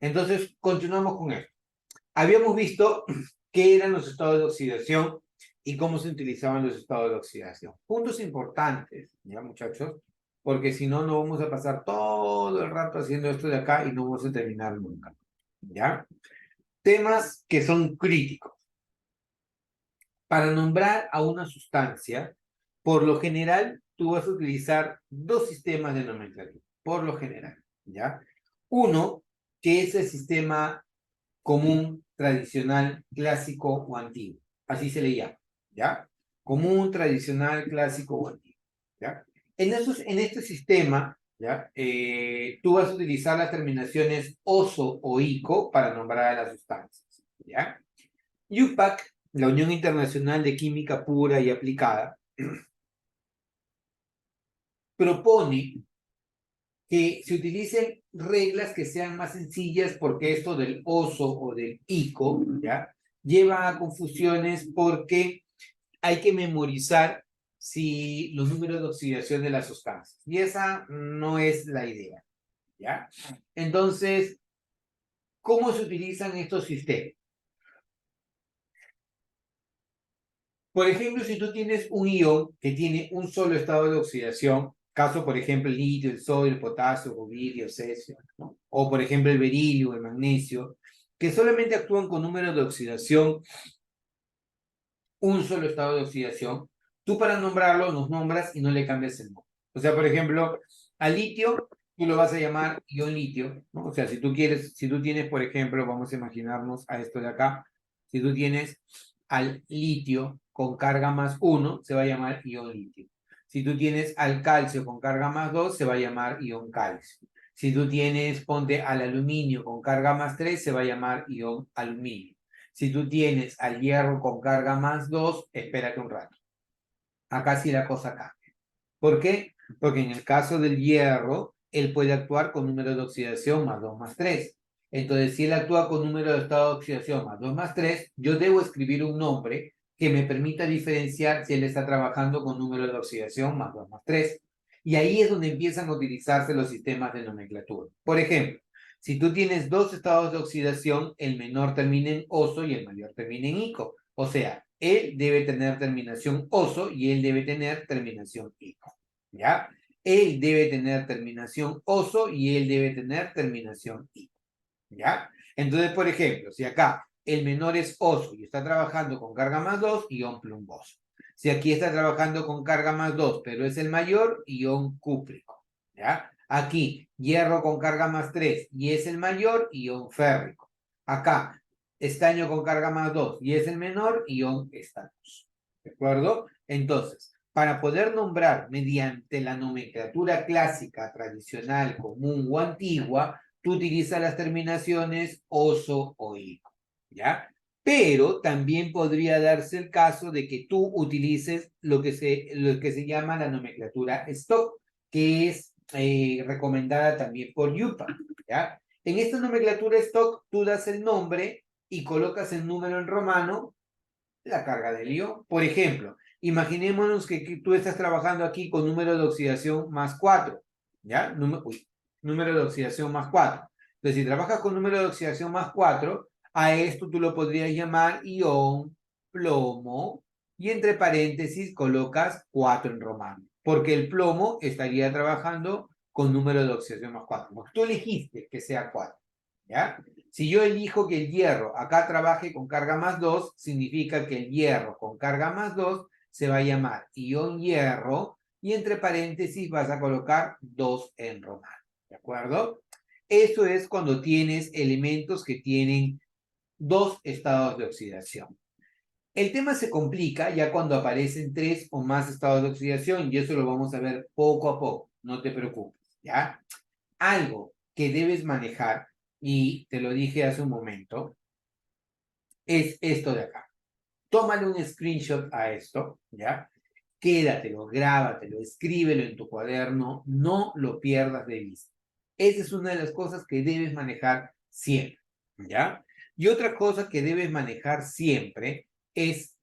Entonces, continuamos con esto. Habíamos visto qué eran los estados de oxidación y cómo se utilizaban los estados de oxidación. Puntos importantes, ¿ya, muchachos? Porque si no, no vamos a pasar todo el rato haciendo esto de acá y no vamos a terminar nunca, ¿ya? Temas que son críticos. Para nombrar a una sustancia, por lo general, tú vas a utilizar dos sistemas de nomenclatura, por lo general, ¿ya? Uno, que es el sistema común, tradicional, clásico o antiguo. Así se le llama, ¿ya? Común, tradicional, clásico o antiguo, ¿ya? En este sistema, ¿ya? Tú vas a utilizar las terminaciones oso o ico para nombrar a las sustancias, ¿ya? UPAC, la Unión Internacional de Química Pura y Aplicada, propone que se utilicen reglas que sean más sencillas porque esto del oso o del ico, ¿ya? Lleva a confusiones porque hay que memorizar si los números de oxidación de las sustancias. Y esa no es la idea, ¿ya? Entonces, ¿cómo se utilizan estos sistemas? Por ejemplo, si tú tienes un ion que tiene un solo estado de oxidación, caso por ejemplo el litio, el sodio, el potasio, el rubidio, el cesio, ¿no? O por ejemplo el berilio, el magnesio, que solamente actúan con números de oxidación, un solo estado de oxidación, tú para nombrarlo los nombras y no le cambias el nombre. O sea, por ejemplo, al litio tú lo vas a llamar ion litio, ¿no? O sea, si tú quieres, si tú tienes, por ejemplo, vamos a imaginarnos a esto de acá, si tú tienes al litio con carga más 1, se va a llamar ion litio. Si tú tienes al calcio con carga más 2, se va a llamar ion calcio. Si tú tienes, ponte al aluminio con carga más 3, se va a llamar ion aluminio. Si tú tienes al hierro con carga más 2, espérate un rato. Acá sí la cosa cambia. ¿Por qué? Porque en el caso del hierro, él puede actuar con número de oxidación más 2 más 3. Entonces, si él actúa con número de estado de oxidación más 2 más 3, yo debo escribir un nombre que me permita diferenciar si él está trabajando con número de oxidación más 2 más 3. Y ahí es donde empiezan a utilizarse los sistemas de nomenclatura. Por ejemplo, si tú tienes dos estados de oxidación, el menor termina en oso y el mayor termina en ico. O sea, él debe tener terminación oso y él debe tener terminación ico. ¿Ya? Él debe tener terminación oso y él debe tener terminación ico. ¿Ya? Entonces, por ejemplo, si acá el menor es oso y está trabajando con carga más 2, ion plumboso. Si aquí está trabajando con carga más 2, pero es el mayor, ion cúprico. ¿Ya? Aquí, hierro con carga más 3 y es el mayor, ion férrico. Acá, estaño con carga más 2 y es el menor, ion estañoso. ¿De acuerdo? Entonces, para poder nombrar mediante la nomenclatura clásica, tradicional, común o antigua, tú utilizas las terminaciones oso o ico, ¿ya? Pero también podría darse el caso de que tú utilices lo que se llama la nomenclatura stock, que es recomendada también por UPA, ¿ya? En esta nomenclatura stock, tú das el nombre y colocas el número en romano, la carga del ion. Por ejemplo, imaginémonos que tú estás trabajando aquí con número de oxidación más 4, ¿ya? Número de oxidación más 4. Entonces, si trabajas con número de oxidación más 4, a esto tú lo podrías llamar ion, plomo, y entre paréntesis colocas 4 en romano, porque el plomo estaría trabajando con número de oxidación más 4. Porque tú elegiste que sea 4, ¿ya? Si yo elijo que el hierro acá trabaje con carga más 2, significa que el hierro con carga más 2 se va a llamar ion hierro y entre paréntesis vas a colocar 2 en romano. ¿De acuerdo? Eso es cuando tienes elementos que tienen dos estados de oxidación. El tema se complica ya cuando aparecen 3 o más estados de oxidación y eso lo vamos a ver poco a poco. No te preocupes, ¿ya? Algo que debes manejar, y te lo dije hace un momento, es esto de acá. Tómale un screenshot a esto, ¿ya? Quédatelo, grábatelo, escríbelo en tu cuaderno, no lo pierdas de vista. Esa es una de las cosas que debes manejar siempre, ¿ya? Y otra cosa que debes manejar siempre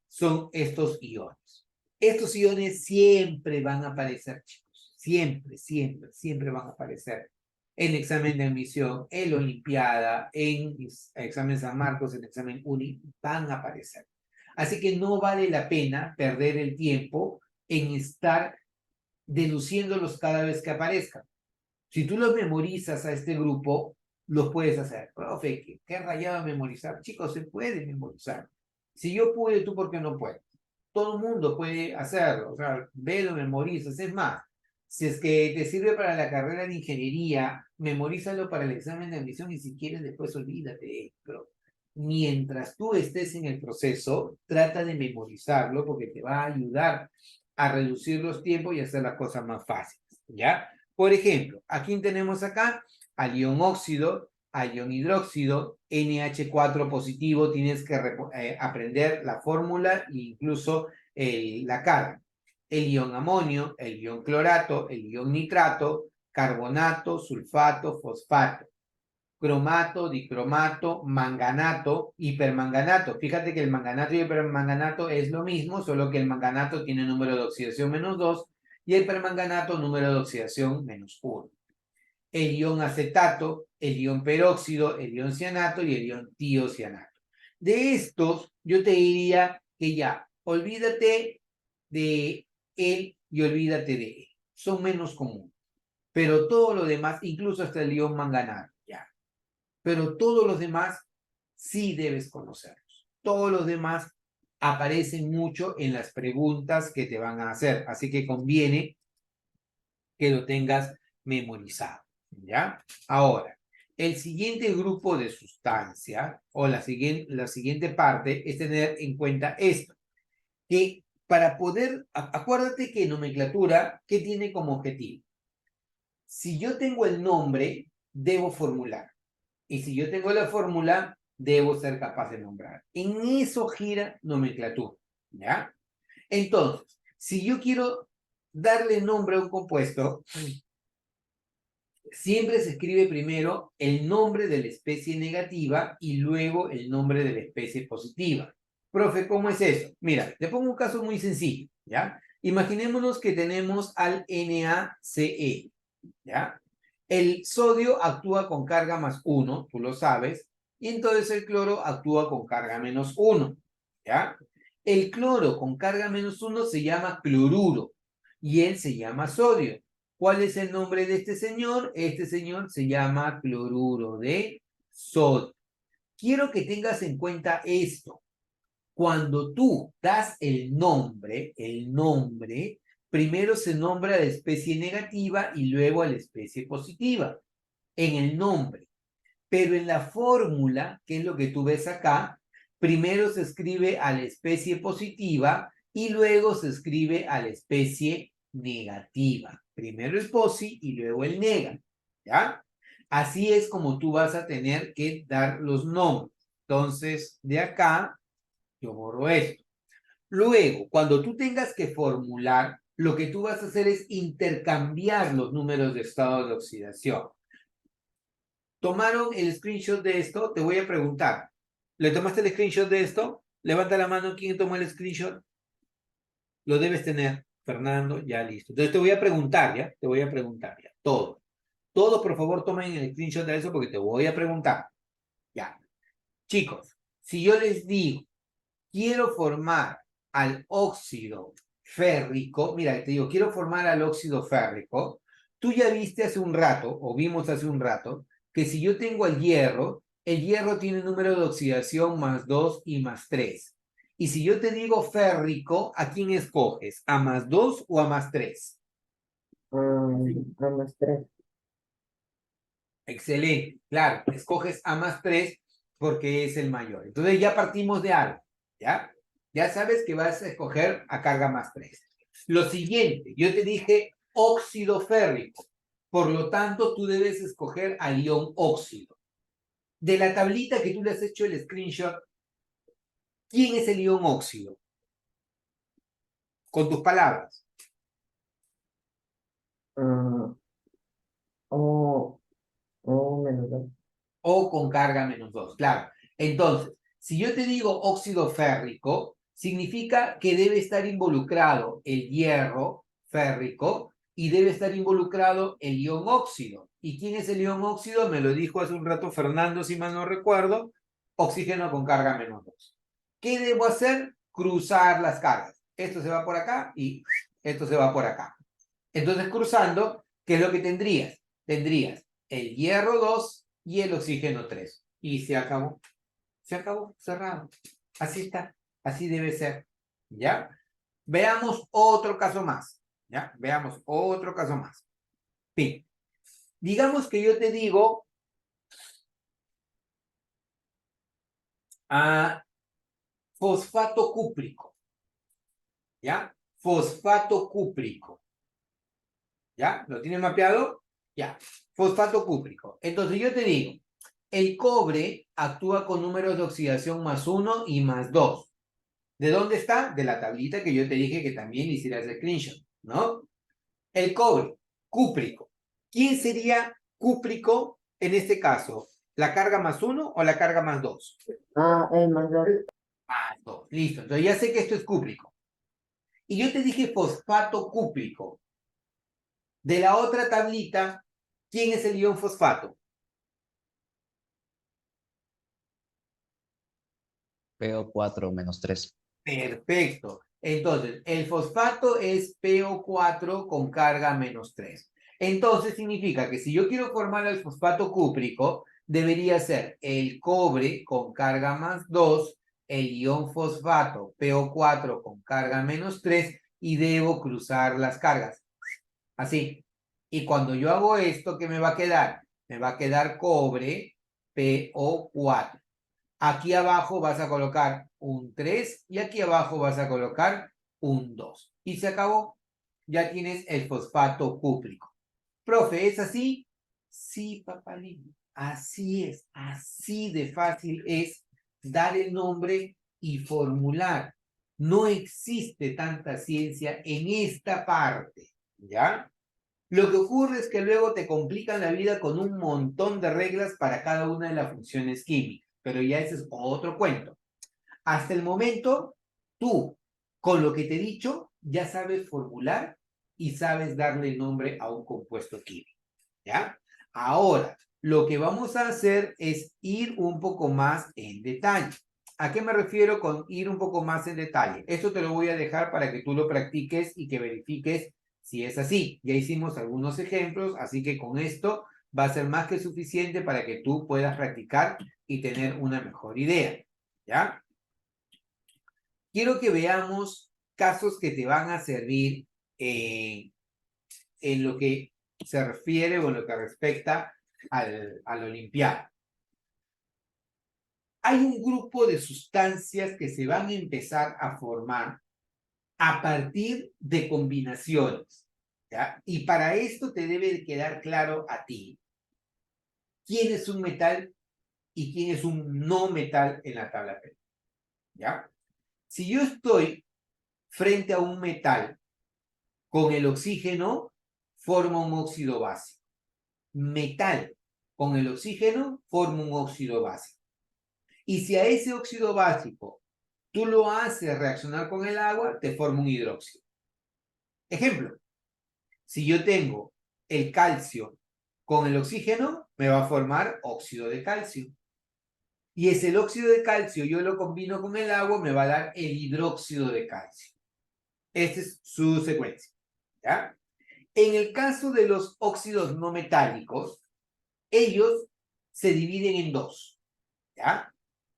son estos iones. Estos iones siempre van a aparecer, chicos. Siempre, siempre, siempre van a aparecer. en examen de admisión, en la Olimpiada, en examen San Marcos, en examen UNI, van a aparecer. Así que no vale la pena perder el tiempo en estar deduciéndolos cada vez que aparezcan. Si tú los memorizas a este grupo, los puedes hacer. Profe, ¿qué rayado memorizar? Chicos, se puede memorizar. Si yo pude, ¿tú por qué no puedes? Todo el mundo puede hacerlo. O sea, velo, memorizas. Es más, si es que te sirve para la carrera de ingeniería, memorízalo para el examen de admisión y si quieres después olvídate. Pero mientras tú estés en el proceso, trata de memorizarlo porque te va a ayudar a reducir los tiempos y hacer las cosas más fáciles. ¿Ya? Por ejemplo, ¿a quién tenemos acá? Al ion óxido, al ion hidróxido, NH4 positivo, tienes que aprender la fórmula e incluso la carga. El ion amonio, el ion clorato, el ion nitrato, carbonato, sulfato, fosfato, cromato, dicromato, manganato, hipermanganato. Fíjate que el manganato y el hipermanganato es lo mismo, solo que el manganato tiene número de oxidación -2 y el permanganato número de oxidación -1. El ion acetato, el ion peróxido, el ion cianato y el ion tiocianato. De estos, yo te diría que ya, olvídate de él y olvídate de él. Son menos comunes. Pero todo lo demás, incluso hasta el ion manganato, ya. Pero todos los demás sí debes conocerlos. Todos los demás aparecen mucho en las preguntas que te van a hacer. Así que conviene que lo tengas memorizado. ¿Ya? Ahora, el siguiente grupo de sustancia o la siguiente parte es tener en cuenta esto, que para poder, acuérdate que nomenclatura, ¿qué tiene como objetivo? Si yo tengo el nombre, debo formular. Y si yo tengo la fórmula, debo ser capaz de nombrar. En eso gira nomenclatura. ¿Ya? Entonces, si yo quiero darle nombre a un compuesto, siempre se escribe primero el nombre de la especie negativa y luego el nombre de la especie positiva. Profe, ¿cómo es eso? Mira, te pongo un caso muy sencillo, ¿ya? Imaginémonos que tenemos al NaCe, ¿ya? El sodio actúa con carga +1, tú lo sabes, y entonces el cloro actúa con carga -1, ¿ya? El cloro con carga -1 se llama cloruro y él se llama sodio. ¿Cuál es el nombre de este señor? Este señor se llama cloruro de sodio. Quiero que tengas en cuenta esto. Cuando tú das el nombre, primero se nombra a la especie negativa y luego a la especie positiva, en el nombre. Pero en la fórmula, que es lo que tú ves acá, primero se escribe a la especie positiva y luego se escribe a la especie negativa. Primero el posi y luego el nega, ¿ya? Así es como tú vas a tener que dar los nombres. Entonces, de acá, yo borro esto. Luego, cuando tú tengas que formular, lo que tú vas a hacer es intercambiar los números de estado de oxidación. ¿Tomaron el screenshot de esto? Te voy a preguntar. ¿Le tomaste el screenshot de esto? Levanta la mano, ¿quién tomó el screenshot? Lo debes tener, Fernando, ya listo. Entonces te voy a preguntar, ¿ya? Te voy a preguntar, ¿ya? Todo. Todos, por favor, tomen el screenshot de eso porque te voy a preguntar. Ya. Chicos, si yo les digo, quiero formar al óxido férrico, mira, te digo, quiero formar al óxido férrico, tú ya viste hace un rato, o vimos hace un rato, que si yo tengo el hierro tiene número de oxidación +2 y +3. Y si yo te digo férrico, ¿a quién escoges? ¿A +2 o a +3? A +3. Excelente, claro, escoges a +3 porque es el mayor. Entonces ya partimos de algo, ¿ya? Ya sabes que vas a escoger a carga +3. Lo siguiente, yo te dije óxido férrico, por lo tanto tú debes escoger al ion óxido. De la tablita que tú le has hecho el screenshot, ¿quién es el ion óxido? Con tus palabras. O -2. O con carga -2, claro. Entonces, si yo te digo óxido férrico, significa que debe estar involucrado el hierro férrico y debe estar involucrado el ion óxido. ¿Y quién es el ion óxido? Me lo dijo hace un rato Fernando, si mal no recuerdo, oxígeno con carga -2. ¿Qué debo hacer? Cruzar las cargas. Esto se va por acá y esto se va por acá. Entonces, cruzando, ¿qué es lo que tendrías? Tendrías el hierro 2 y el oxígeno 3. Y se acabó. Se acabó, cerrado. Así está, así debe ser. ¿Ya? Veamos otro caso más. ¿Ya? Veamos otro caso más. Bien. Digamos que yo te digo fosfato cúprico. ¿Ya? Fosfato cúprico. ¿Ya? ¿Lo tienes mapeado? Ya. Fosfato cúprico. Entonces yo te digo, el cobre actúa con números de oxidación +1 y +2. ¿De dónde está? De la tablita que yo te dije que también hicieras el screenshot, ¿no? El cobre, cúprico. ¿Quién sería cúprico en este caso? ¿La carga +1 o la carga +2? El +2. +2. Listo. Entonces ya sé que esto es cúprico. Y yo te dije fosfato cúprico. De la otra tablita, ¿quién es el ion fosfato? PO4-3. Perfecto. Entonces, el fosfato es PO4 con carga -3. Entonces, significa que si yo quiero formar el fosfato cúprico, debería ser el cobre con carga +2, el ion fosfato PO4 con carga -3 y debo cruzar las cargas. Así. Y cuando yo hago esto, ¿qué me va a quedar? Me va a quedar cobre PO4. Aquí abajo vas a colocar un 3 y aquí abajo vas a colocar un 2. Y se acabó. Ya tienes el fosfato cúprico. Profe, ¿es así? Sí, papalín. Así es. Así de fácil es dar el nombre y formular. No existe tanta ciencia en esta parte. ¿Ya? Lo que ocurre es que luego te complican la vida con un montón de reglas para cada una de las funciones químicas, pero ya ese es otro cuento. Hasta el momento, tú, con lo que te he dicho, ya sabes formular y sabes darle nombre a un compuesto químico, ¿ya? Ahora, lo que vamos a hacer es ir un poco más en detalle. ¿A qué me refiero con ir un poco más en detalle? Esto te lo voy a dejar para que tú lo practiques y que verifiques si es así. Ya hicimos algunos ejemplos, así que con esto va a ser más que suficiente para que tú puedas practicar y tener una mejor idea, ¿ya? Quiero que veamos casos que te van a servir en lo que se refiere o en lo que respecta al olimpiado. Hay un grupo de sustancias que se van a empezar a formar a partir de combinaciones, ¿ya? Y para esto te debe quedar claro a ti quién es un metal y quién es un no metal en la tabla periódica, ¿ya? Si yo estoy frente a un metal con el oxígeno, forma un óxido básico. Metal con el oxígeno forma un óxido básico. Y si a ese óxido básico tú lo haces reaccionar con el agua, te forma un hidróxido. Ejemplo, si yo tengo el calcio con el oxígeno, me va a formar óxido de calcio. Y es el óxido de calcio, yo lo combino con el agua, me va a dar el hidróxido de calcio. Esta es su secuencia, ¿ya? En el caso de los óxidos no metálicos, ellos se dividen en dos, ¿ya?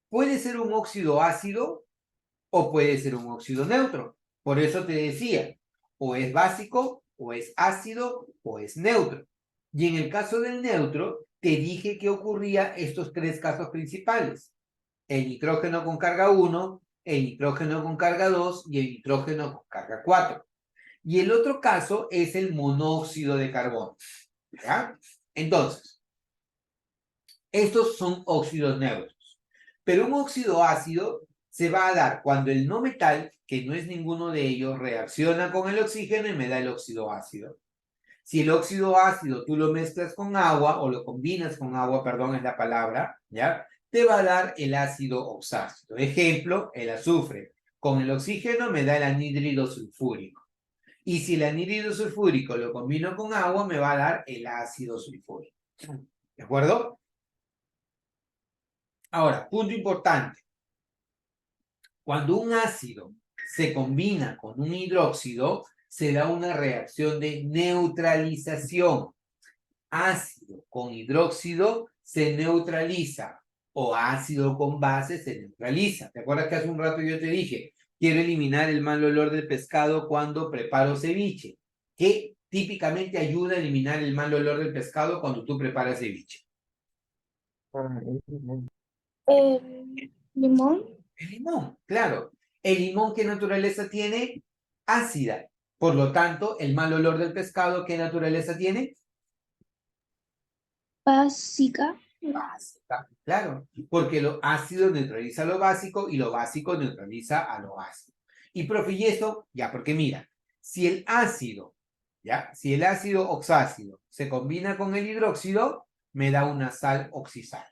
Puede ser un óxido ácido o puede ser un óxido neutro. Por eso te decía, o es básico, o es ácido, o es neutro. Y en el caso del neutro, te dije que ocurría estos tres casos principales. El nitrógeno con carga 1, el nitrógeno con carga 2 y el nitrógeno con carga 4. Y el otro caso es el monóxido de carbono, ¿ya? Entonces, estos son óxidos neutros. Pero un óxido ácido se va a dar cuando el no metal, que no es ninguno de ellos, reacciona con el oxígeno y me da el óxido ácido. Si el óxido ácido tú lo mezclas con agua, o lo combinas con agua, perdón, es la palabra, ¿ya? Te va a dar el ácido oxácido. Ejemplo, el azufre. Con el oxígeno me da el anhídrido sulfúrico. Y si el anhídrido sulfúrico lo combino con agua, me va a dar el ácido sulfúrico. ¿De acuerdo? Ahora, punto importante. Cuando un ácido se combina con un hidróxido, se da una reacción de neutralización. Ácido con hidróxido se neutraliza o ácido con base se neutraliza. ¿Te acuerdas que hace un rato yo te dije, quiero eliminar el mal olor del pescado cuando preparo ceviche? ¿Qué típicamente ayuda a eliminar el mal olor del pescado cuando tú preparas ceviche? El limón. El limón. El limón, claro. ¿El limón qué naturaleza tiene? Ácida. Por lo tanto, el mal olor del pescado, ¿qué naturaleza tiene? Básica. Básica, claro, porque lo ácido neutraliza lo básico y lo básico neutraliza a lo ácido. Y profe, y eso, ya, porque mira, si el ácido, ya, si el ácido oxácido se combina con el hidróxido, me da una sal oxisal.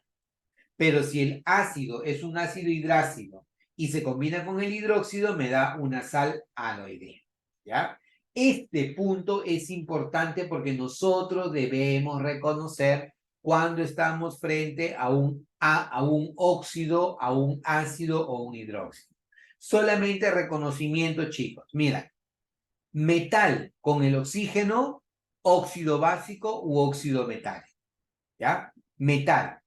Pero si el ácido es un ácido hidrácido y se combina con el hidróxido, me da una sal aloidea, ¿ya? Este punto es importante porque nosotros debemos reconocer cuando estamos frente a un óxido, a un ácido o un hidróxido. Solamente reconocimiento, chicos. Mira, metal con el oxígeno, óxido básico u óxido metálico, ¿ya? Metal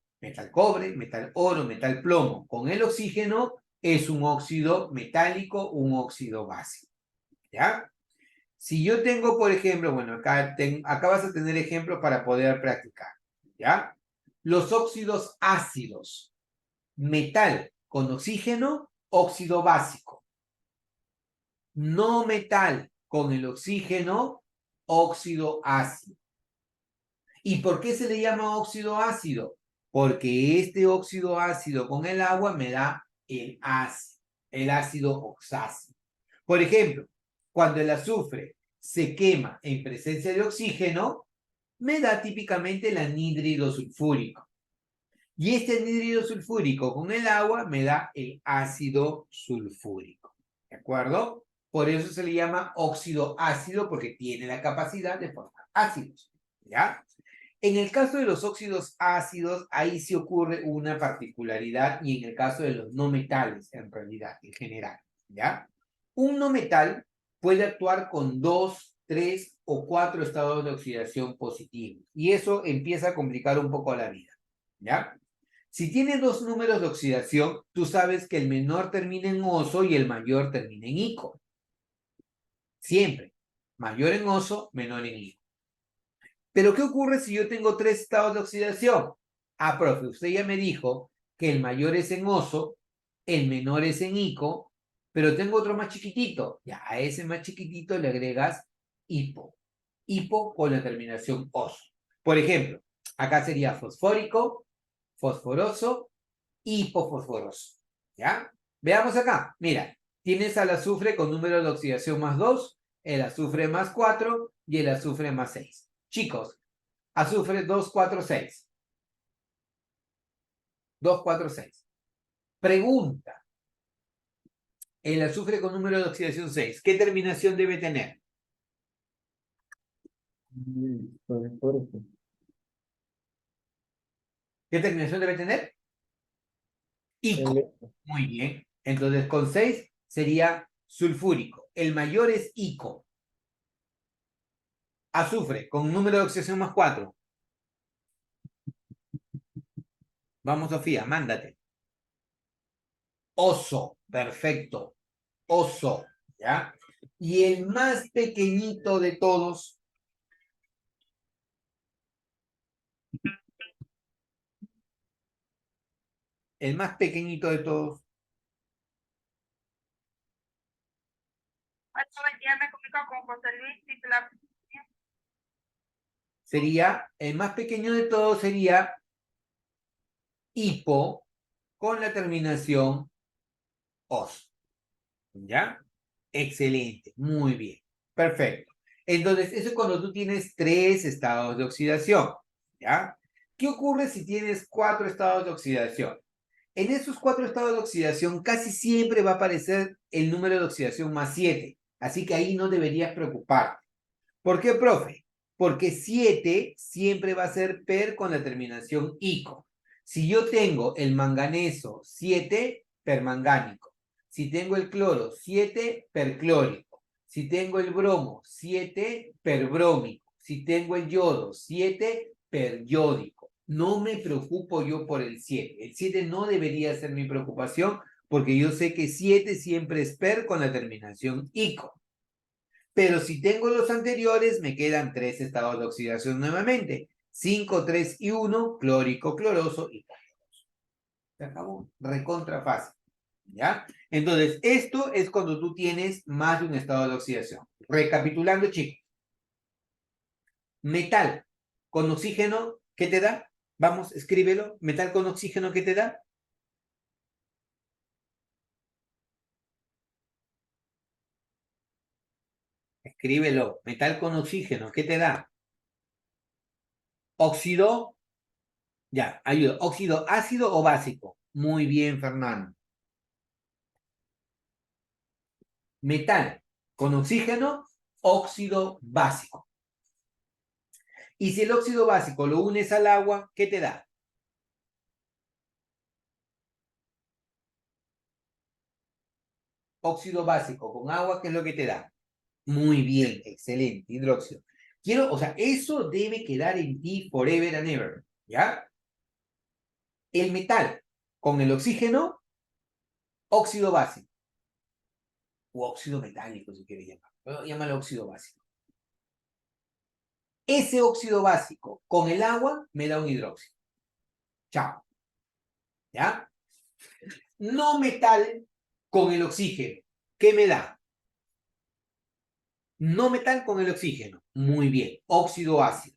cobre, metal oro, metal plomo. Con el oxígeno es un óxido metálico, un óxido básico, ¿ya? Si yo tengo, por ejemplo, bueno, acá vas a tener ejemplos para poder practicar, ¿ya? Los óxidos ácidos, metal con oxígeno, óxido básico. No metal con el oxígeno, óxido ácido. ¿Y por qué se le llama óxido ácido? Porque este óxido ácido con el agua me da el ácido oxácido. Por ejemplo, cuando el azufre se quema en presencia de oxígeno, me da típicamente el anhídrido sulfúrico. Y este anhídrido sulfúrico con el agua me da el ácido sulfúrico. ¿De acuerdo? Por eso se le llama óxido ácido porque tiene la capacidad de formar ácidos. ¿Ya? En el caso de los óxidos ácidos, ahí sí ocurre una particularidad y en el caso de los no metales, en realidad, en general, ¿ya? Un no metal puede actuar con 2, 3 o 4 estados de oxidación positivos y eso empieza a complicar un poco la vida, ¿ya? Si tiene 2 números de oxidación, tú sabes que el menor termina en oso y el mayor termina en ico. Siempre. Mayor en oso, menor en ico. Pero ¿qué ocurre si yo tengo 3 estados de oxidación? Ah, profe, usted ya me dijo que el mayor es en oso, el menor es en ico, pero tengo otro más chiquitito. Ya, a ese más chiquitito le agregas hipo. Hipo con la terminación oso. Por ejemplo, acá sería fosfórico, fosforoso, hipofosforoso. ¿Ya? Veamos acá. Mira, tienes al azufre con número de oxidación más 2, el azufre más 4 y el azufre más 6. Chicos, azufre 246. 246. Pregunta. El azufre con número de oxidación 6, ¿qué terminación debe tener? Sulfúrico. ¿Qué terminación debe tener? Ico. Muy bien. Entonces, con 6 sería sulfúrico. El mayor es ico. Azufre con número de oxidación más 4. Vamos, Sofía, mándate. Oso, perfecto. Oso, ¿ya? Y el más pequeñito de todos. El más pequeñito de todos. Sería, el más pequeño de todos sería hipo con la terminación os. ¿Ya? Excelente, muy bien. Perfecto. Entonces, eso es cuando tú tienes 3 estados de oxidación. ¿Ya? ¿Qué ocurre si tienes 4 estados de oxidación? En esos 4 estados de oxidación casi siempre va a aparecer el número de oxidación más 7. Así que ahí no deberías preocuparte. ¿Por qué, profe? Porque 7 siempre va a ser per con la terminación ico. Si yo tengo el manganeso 7, permangánico. Si tengo el cloro 7, perclórico. Si tengo el bromo 7, perbrómico. Si tengo el yodo 7, peryódico. No me preocupo yo por el 7. El 7 no debería ser mi preocupación porque yo sé que 7 siempre es per con la terminación ico. Pero si tengo los anteriores, me quedan 3 estados de oxidación nuevamente. 5, 3 y 1, clórico, cloroso y cloroso. Se acabó. Recontra fácil. ¿Ya? Entonces, esto es cuando tú tienes más de un estado de oxidación. Recapitulando, chicos. Metal con oxígeno, ¿qué te da? Vamos, escríbelo. Metal con oxígeno, ¿qué te da? Escríbelo. Metal con oxígeno, ¿qué te da? Óxido. Ya, ayuda. ¿Óxido ácido o básico? Muy bien, Fernando. Metal con oxígeno, óxido básico. Y si el óxido básico lo unes al agua, ¿qué te da? Óxido básico con agua, ¿qué es lo que te da? Muy bien, excelente, hidróxido. Quiero, o sea, eso debe quedar en ti forever and ever, ¿ya? El metal con el oxígeno, óxido básico. O óxido metálico, si quieres llamar. Pero llámalo óxido básico. Ese óxido básico con el agua me da un hidróxido. Chao. ¿Ya? No metal con el oxígeno. ¿Qué me da? No metal con el oxígeno. Muy bien. Óxido ácido.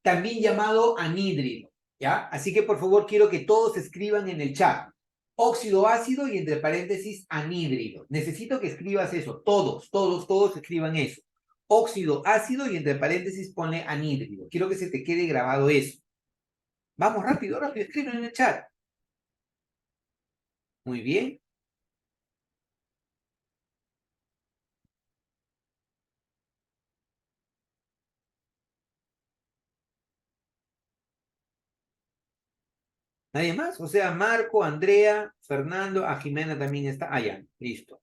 También llamado anhídrido. ¿Ya? Así que por favor quiero que todos escriban en el chat. Óxido ácido y entre paréntesis anhídrido. Necesito que escribas eso. Todos escriban eso. Óxido ácido y entre paréntesis pone anhídrido. Quiero que se te quede grabado eso. Vamos, rápido, escriben en el chat. Muy bien. ¿Nadie más? O sea, Marco, Andrea, Fernando, a Jimena también está. Ah, ya, listo.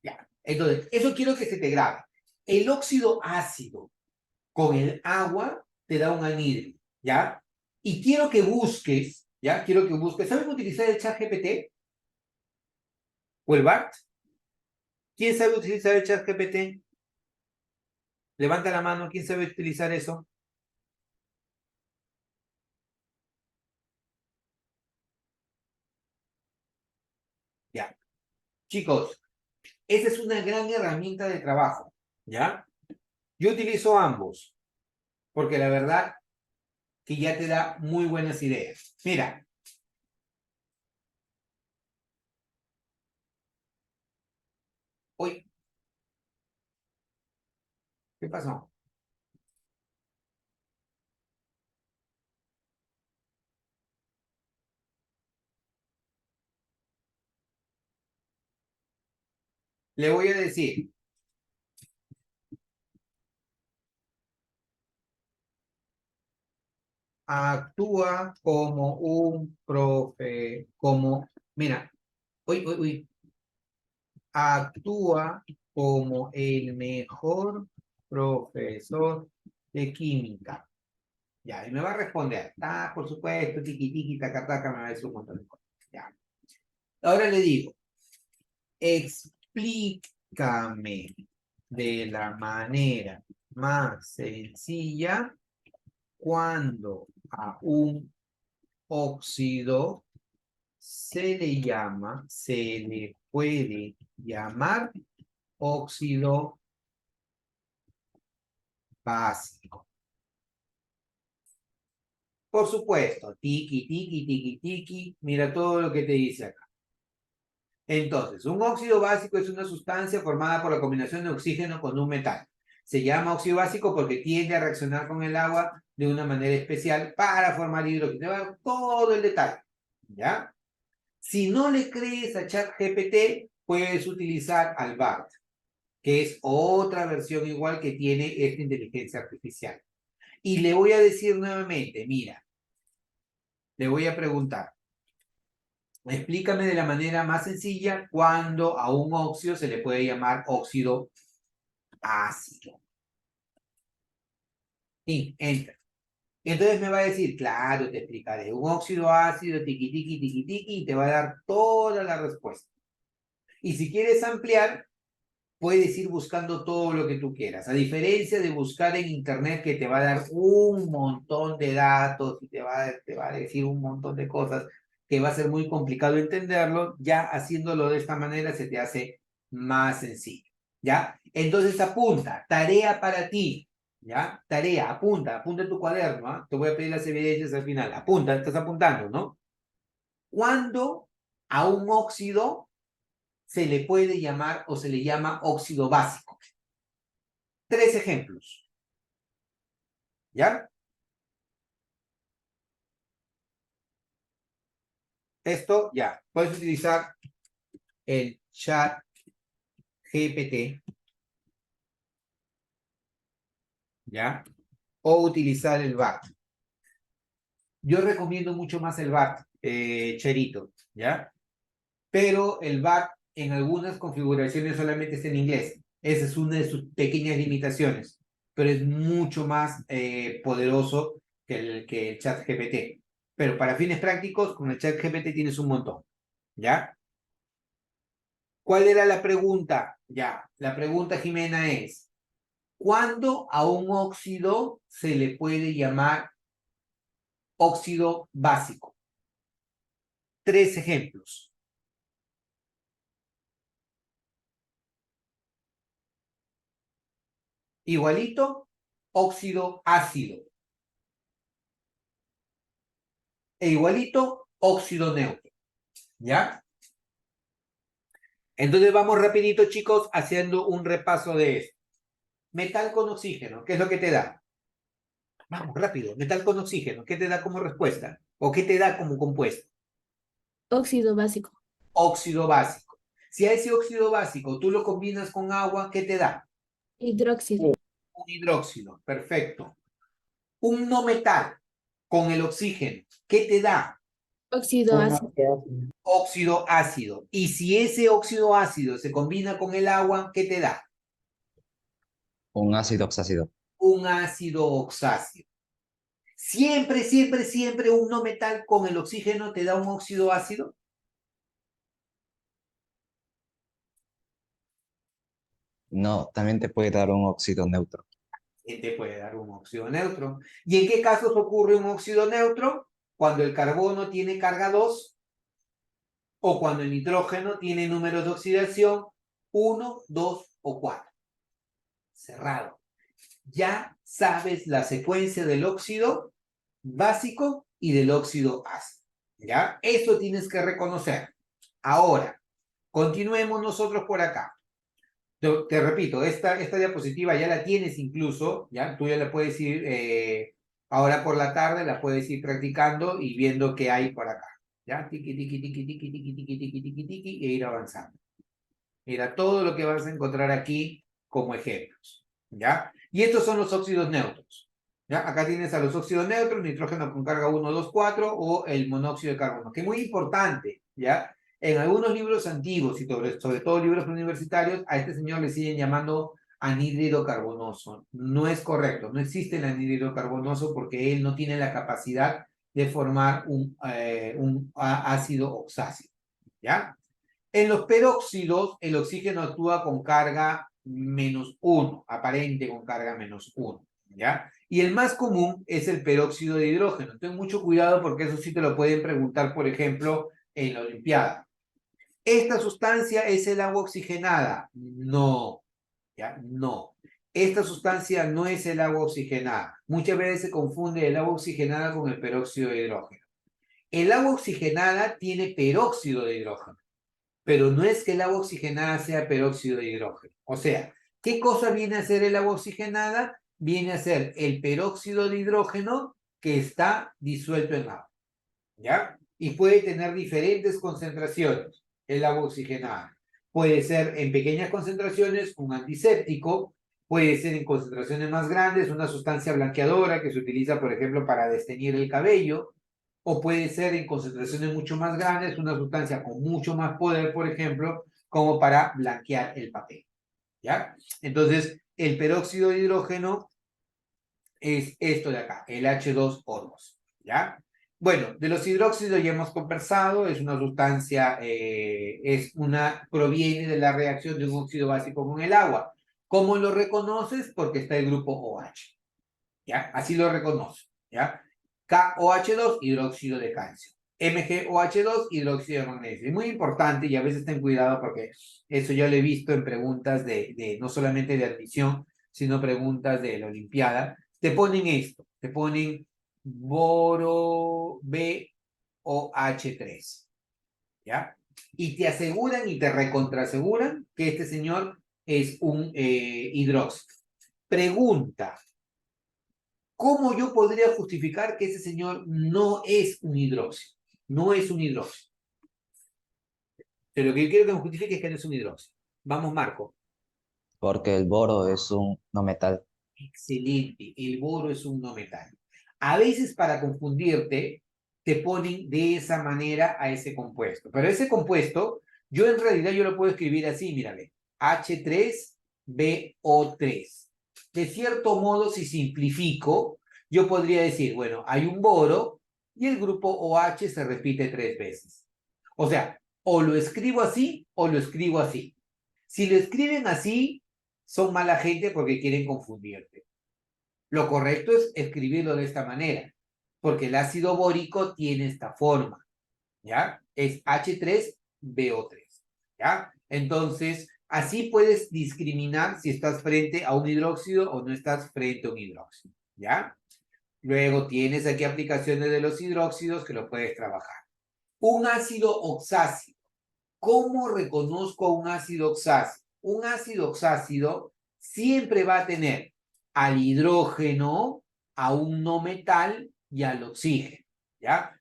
Ya. Entonces, eso quiero que se te grabe. El óxido ácido con el agua te da un anhídrido, ¿ya? Y quiero que busques, ¿ya? Quiero que busques. ¿Saben utilizar el chat GPT o el BART? ¿Quién sabe utilizar el chat GPT? Levanta la mano, ¿quién sabe utilizar eso? Ya. Chicos, esa es una gran herramienta de trabajo, ¿ya? Yo utilizo ambos, porque la verdad que ya te da muy buenas ideas. Mira. Uy, ¿qué pasó? Le voy a decir, actúa como un profe, como, mira, uy, actúa como el mejor profesor de química. Ya, y me va a responder, ah, por supuesto, tiki tiki, taca taca, me va a decir un montón de cosas. Ya. Ahora le digo, explícame de la manera más sencilla cuando a un óxido se le puede llamar óxido básico. Por supuesto, tiki, tiki, tiki, tiki, mira todo lo que te dice acá. Entonces, un óxido básico es una sustancia formada por la combinación de oxígeno con un metal. Se llama óxido básico porque tiende a reaccionar con el agua de una manera especial para formar hidrógeno. Todo el detalle, ¿ya? Si no le crees a ChatGPT, puedes utilizar al BART, que es otra versión igual que tiene esta inteligencia artificial. Y le voy a decir nuevamente, mira, le voy a preguntar, explícame de la manera más sencilla cuando a un óxido se le puede llamar óxido ácido. Y entra. Entonces me va a decir, claro, te explicaré, un óxido ácido, tiqui, tiqui, tiqui, tiqui, y te va a dar toda la respuesta. Y si quieres ampliar, puedes ir buscando todo lo que tú quieras. A diferencia de buscar en internet que te va a dar un montón de datos y te va a decir un montón de cosas que va a ser muy complicado entenderlo, ya haciéndolo de esta manera se te hace más sencillo. ¿Ya? Entonces apunta, tarea para ti. ¿Ya? Tarea, apunta en tu cuaderno. ¿Ah? Te voy a pedir las evidencias al final. Apunta, estás apuntando, ¿no? ¿Cuándo a un óxido se le puede llamar o se le llama óxido básico? 3 ejemplos. ¿Ya? Esto ya. Puedes utilizar el chat GPT. ¿Ya? O utilizar el BART. Yo recomiendo mucho más el BART, Cherito. ¿Ya? Pero el BART en algunas configuraciones solamente está en inglés. Esa es una de sus pequeñas limitaciones. Pero es mucho más poderoso que el chat GPT. Pero para fines prácticos, con el chat GPT tienes un montón. ¿Ya? ¿Cuál era la pregunta? Ya, la pregunta, Jimena, es, ¿cuándo a un óxido se le puede llamar óxido básico? 3 ejemplos. Igualito, óxido ácido. E igualito, óxido neutro. ¿Ya? Entonces vamos rapidito, chicos, haciendo un repaso de esto. Metal con oxígeno, ¿qué es lo que te da? Vamos, rápido. Metal con oxígeno, ¿qué te da como respuesta? ¿O qué te da como compuesto? Óxido básico. Óxido básico. Si a ese óxido básico tú lo combinas con agua, ¿qué te da? Hidróxido. Un hidróxido. Perfecto. Un no metal con el oxígeno, ¿qué te da? Óxido Una ácido. que hace Óxido ácido. Y si ese óxido ácido se combina con el agua, ¿qué te da? Un ácido oxácido. Un ácido oxácido. Siempre, siempre, siempre un no metal con el oxígeno te da un óxido ácido. No, también te puede dar un óxido neutro. Te puede dar un óxido neutro. ¿Y en qué casos ocurre un óxido neutro? Cuando el carbono tiene carga 2 o cuando el nitrógeno tiene números de oxidación 1, 2 o 4. Cerrado. Ya sabes la secuencia del óxido básico y del óxido ácido. ¿Ya? Eso tienes que reconocer. Ahora, continuemos nosotros por acá. Te repito, esta diapositiva ya la tienes incluso, ¿ya? Tú ya la puedes ir, ahora por la tarde la puedes ir practicando y viendo qué hay por acá. ¿Ya? Tiki, tiki, tiki, tiki, tiki, tiki, tiki, tiki, tiki, e ir avanzando. Mira todo lo que vas a encontrar aquí como ejemplos. ¿Ya? Y estos son los óxidos neutros. ¿Ya? Acá tienes a los óxidos neutros, nitrógeno con carga 1, 2, 4 o el monóxido de carbono, que es muy importante, ¿ya? En algunos libros antiguos y sobre todo libros universitarios, a este señor le siguen llamando anhídrido carbonoso. No es correcto, no existe el anhídrido carbonoso porque él no tiene la capacidad de formar un ácido oxácido. ¿Ya? En los peróxidos, el oxígeno actúa con carga -1, aparente con carga -1, ¿ya? Y el más común es el peróxido de hidrógeno. Ten mucho cuidado porque eso sí te lo pueden preguntar, por ejemplo, en la Olimpiada. ¿Esta sustancia es el agua oxigenada? No, ¿ya? No. Esta sustancia no es el agua oxigenada. Muchas veces se confunde el agua oxigenada con el peróxido de hidrógeno. El agua oxigenada tiene peróxido de hidrógeno, pero no es que el agua oxigenada sea peróxido de hidrógeno. O sea, ¿qué cosa viene a ser el agua oxigenada? Viene a ser el peróxido de hidrógeno que está disuelto en agua, ¿ya? Y puede tener diferentes concentraciones el agua oxigenada. puede ser en pequeñas concentraciones un antiséptico, puede ser en concentraciones más grandes una sustancia blanqueadora que se utiliza, por ejemplo, para desteñir el cabello, o puede ser en concentraciones mucho más grandes una sustancia con mucho más poder, por ejemplo, como para blanquear el papel. ¿Ya? Entonces, el peróxido de hidrógeno es esto de acá, el H2O2, ¿ya? Bueno, de los hidróxidos ya hemos conversado, es una sustancia, proviene de la reacción de un óxido básico con el agua. ¿Cómo lo reconoces? Porque está el grupo OH, ¿ya? Así lo reconoces, ¿ya? KOH2, hidróxido de calcio. MgOH2, hidróxido de magnesio. Es muy importante y a veces ten cuidado porque eso ya lo he visto en preguntas no solamente de admisión, sino preguntas de la Olimpiada. Te ponen esto, te ponen boro BOH3, ¿ya? Y te aseguran y te recontraseguran que este señor es un hidróxido. Pregunta, ¿cómo yo podría justificar que ese señor no es un hidróxido? No es un hidróxido. Pero lo que yo quiero que me justifique es que no es un hidróxido. Vamos, Marco. Porque el boro es un no metal. Excelente. El boro es un no metal. A veces para confundirte, te ponen de esa manera a ese compuesto. Pero ese compuesto, yo en realidad yo lo puedo escribir así, mírale. H3BO3. De cierto modo, si simplifico, yo podría decir, bueno, hay un boro y el grupo OH se repite 3 veces. O sea, o lo escribo así o lo escribo así. Si lo escriben así, son mala gente porque quieren confundirte. Lo correcto es escribirlo de esta manera, porque el ácido bórico tiene esta forma, ¿ya? Es H3BO3, ¿ya? Entonces, así puedes discriminar si estás frente a un hidróxido o no estás frente a un hidróxido, ¿ya? Luego tienes aquí aplicaciones de los hidróxidos que lo puedes trabajar. Un ácido oxácido. ¿Cómo reconozco un ácido oxácido? Un ácido oxácido siempre va a tener al hidrógeno, a un no metal y al oxígeno, ¿ya?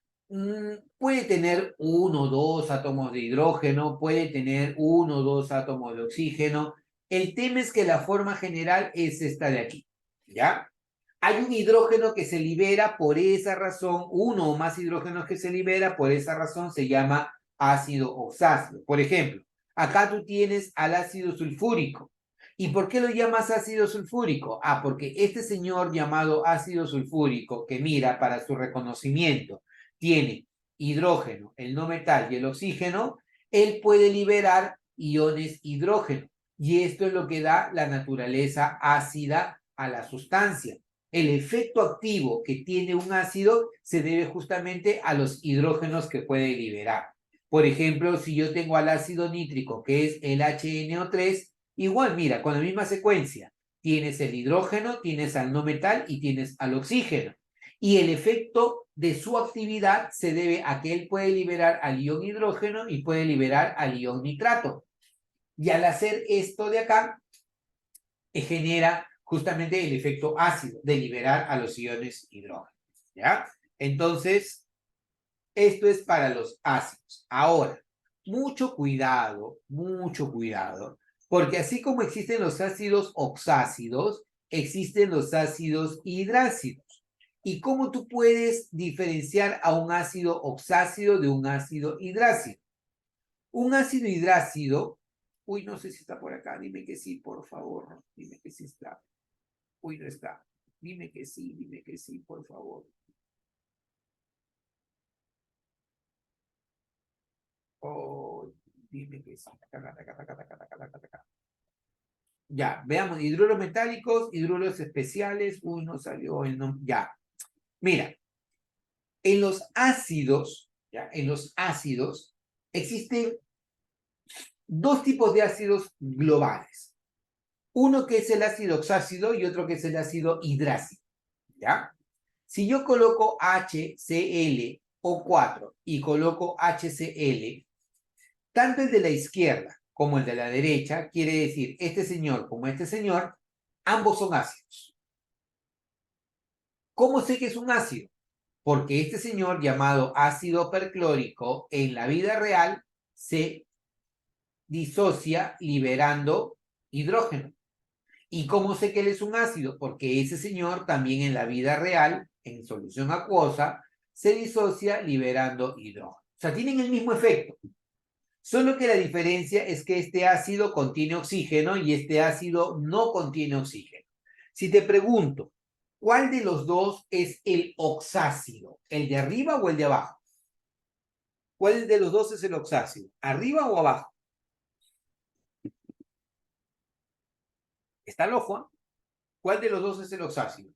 Puede tener 1 o 2 átomos de hidrógeno, puede tener 1 o 2 átomos de oxígeno. El tema es que la forma general es esta de aquí, ¿ya? Hay un hidrógeno que se libera por esa razón, uno o más hidrógenos que se libera, por esa razón se llama ácido oxácido. Por ejemplo, acá tú tienes al ácido sulfúrico. ¿Y por qué lo llamas ácido sulfúrico? Ah, porque este señor llamado ácido sulfúrico, que mira, para su reconocimiento, tiene hidrógeno, el no metal y el oxígeno, él puede liberar iones hidrógeno. Y esto es lo que da la naturaleza ácida a la sustancia. El efecto activo que tiene un ácido se debe justamente a los hidrógenos que puede liberar. Por ejemplo, si yo tengo al ácido nítrico, que es el HNO3, igual, mira, con la misma secuencia, tienes el hidrógeno, tienes al no metal y tienes al oxígeno. Y el efecto de su actividad se debe a que él puede liberar al ion hidrógeno y puede liberar al ion nitrato. Y al hacer esto de acá, genera justamente el efecto ácido de liberar a los iones hidrógeno, ¿ya? Entonces, esto es para los ácidos. Ahora, mucho cuidado, porque así como existen los ácidos oxácidos, existen los ácidos hidrácidos. ¿Y cómo tú puedes diferenciar a un ácido oxácido de un ácido hidrácido? Un ácido hidrácido, uy, no sé si está por acá, dime que sí, por favor, dime que sí está. Uy, no está. Dime que sí, por favor. Oh, dime que sí. Ya, veamos, hidruros metálicos, hidruros especiales. Uy, no salió el nombre. Ya. Mira, en los ácidos, ya, en los ácidos existen dos tipos de ácidos globales. Uno que es el ácido oxácido y otro que es el ácido hidrácido, ¿ya? Si yo coloco HClO4 y coloco HCl, tanto el de la izquierda como el de la derecha, quiere decir, este señor como este señor, ambos son ácidos. ¿Cómo sé que es un ácido? Porque este señor llamado ácido perclórico en la vida real se disocia liberando hidrógeno. ¿Y cómo sé que él es un ácido? Porque ese señor también en la vida real, en solución acuosa, se disocia liberando hidrógeno. O sea, tienen el mismo efecto. Solo que la diferencia es que este ácido contiene oxígeno y este ácido no contiene oxígeno. Si te pregunto, ¿cuál de los dos es el oxácido? ¿El de arriba o el de abajo? ¿Cuál de los dos es el oxácido? ¿Arriba o abajo? Está el ojo, ¿ah? ¿Cuál de los dos es el oxácido?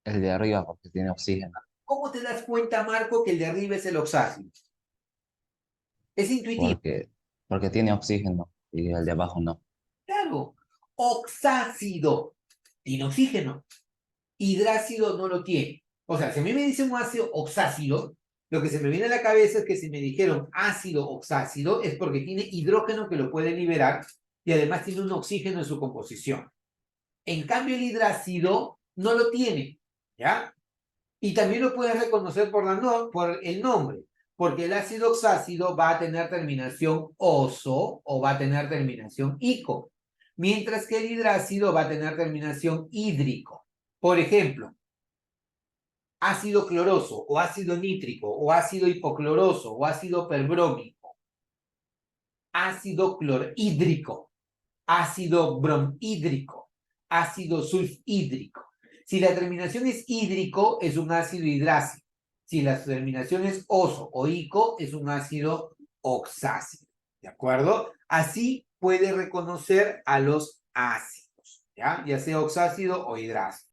El de arriba porque tiene oxígeno. ¿Cómo te das cuenta, Marco, que el de arriba es el oxácido? Es intuitivo. Porque tiene oxígeno y el de abajo no. Claro. Oxácido tiene oxígeno. Hidrácido no lo tiene. O sea, si a mí me dicen un ácido oxácido, lo que se me viene a la cabeza es que si me dijeron ácido oxácido es porque tiene hidrógeno que lo puede liberar y además tiene un oxígeno en su composición. En cambio, el hidrácido no lo tiene, ¿ya? Y también lo puedes reconocer por el nombre, porque el ácido oxácido va a tener terminación oso o va a tener terminación ico, mientras que el hidrácido va a tener terminación hídrico. Por ejemplo, ácido cloroso o ácido nítrico o ácido hipocloroso o ácido perbrómico, ácido clorhídrico, ácido bromhídrico, ácido sulfhídrico. Si la terminación es hídrico, es un ácido hidrácido. Si la terminación es oso o ico, es un ácido oxácido. ¿De acuerdo? Así puede reconocer a los ácidos, ¿ya? Ya sea oxácido o hidrácido.